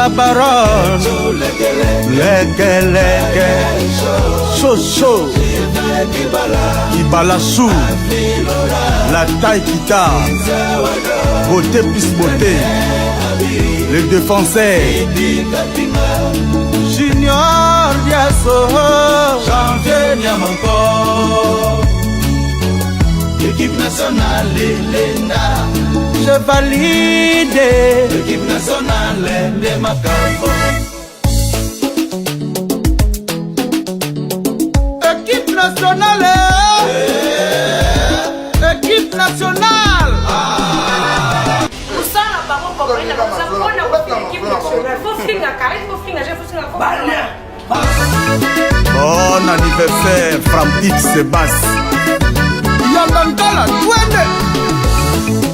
la baronne. Leke, chaud, Kibala chou, la taille kita, beauté plus beauté, les défenseurs. Junior Diasso, Janvier Niamanko, équipe nationale Lenda, je valide, équipe nationale de Makambo. Équipe nationale, équipe nationale. Bon anniversaire, Franck Sébastien. Yandankala, twende.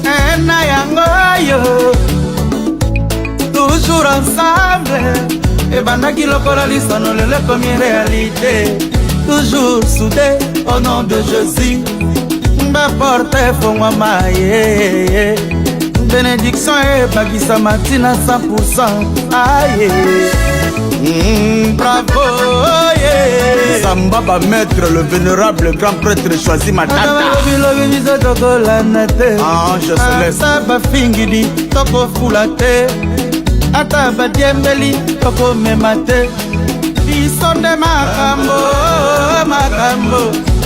Ena yangoyo, toujours ensemble. Et bandaki lokola lisano lele comme réalité. Toujours soudés au nom de Jésus. Mba porte fongwa maye. Bénédiction et Bagissa Matina 100%. Aïe. Bravo, yeah. Zambaba maître, le vénérable grand prêtre choisi ma tata. Ange céleste. Ataba fingidi, toko fulate. Ataba diembeli, toko memate. Bisonde makambo, makambo.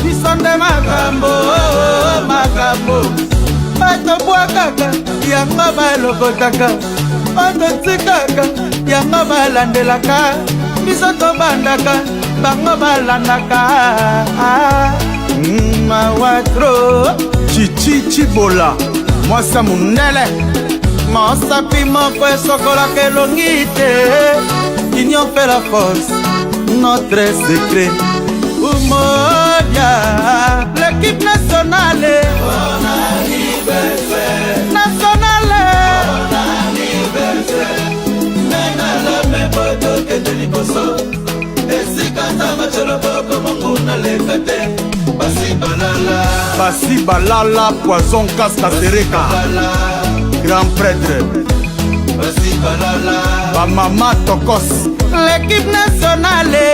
Bisonde makambo, makambo. Bato bwakaka, yango balokotaka. Bato tsikaka, yango balandelaka. Biso tobandaka, bango balandaka. Mawatro Chichi Chibola Mwasa Mundele Mosapi moko esokola kelongite. Union fait la force, notre secret. Umoja, l'équipe nationale. Bon anniversaire nationale. Bon anniversaire. Menala mepoto kete liboso. Esikanta macholo boko monguna lekate. Basi balala, poison casca sereka. Grand prêtre. Basi balala. Ba mama tokos. L'équipe nationale.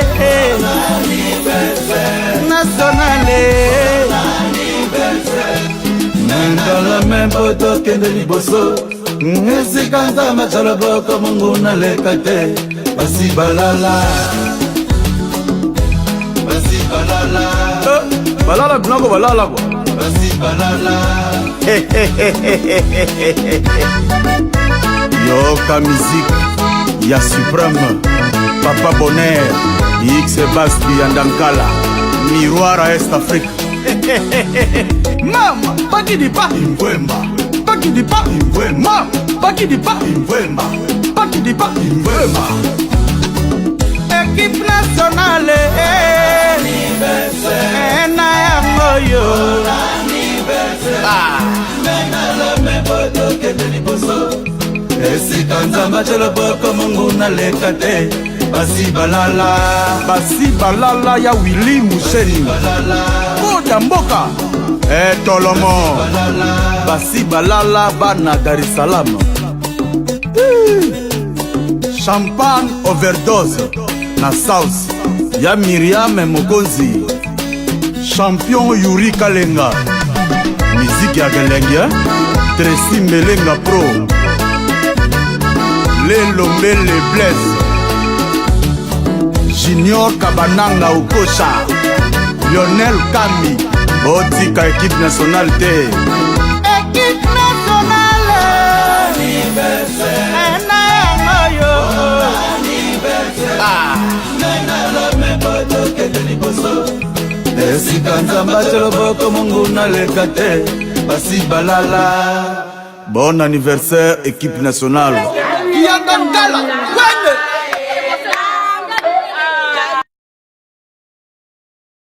Nationale. Dans la même poto kende liboso. Esikanta machalo boko monguna lekate. Basi balala. Basi balala. Balala blanco balala quoi. Basi balala. Yoka musique ya suprême. Papa Bonheur X Sebastien Yandankala. Miroir à Est Afrique. Mama Baki di pa Imwemba. Baki di pa Imwemba. Baki di pa Imwemba. Baki di pa Imwemba. Équipe nationale. Anniversaire. Nayangoyo. Menala mebodo kende liboso. Esikanzamba chelo boko munguna lekate. Basi balala. Basi balala ya Willy Moucheni. Boda mboka. Tolomo. Basi balala bana Dar es Salaam. Champagne overdose na South ya Miriam Mokonzi. Champion Yuri Kalenga. Musique ya Galenga. Tracy Melenga Pro. Lelombele Blaise. Junior Kabananga Ukosha. Lionel Kami. Otika équipe nationale T. Équipe nationale. Anniversaire. Bon anniversaire équipe nationale.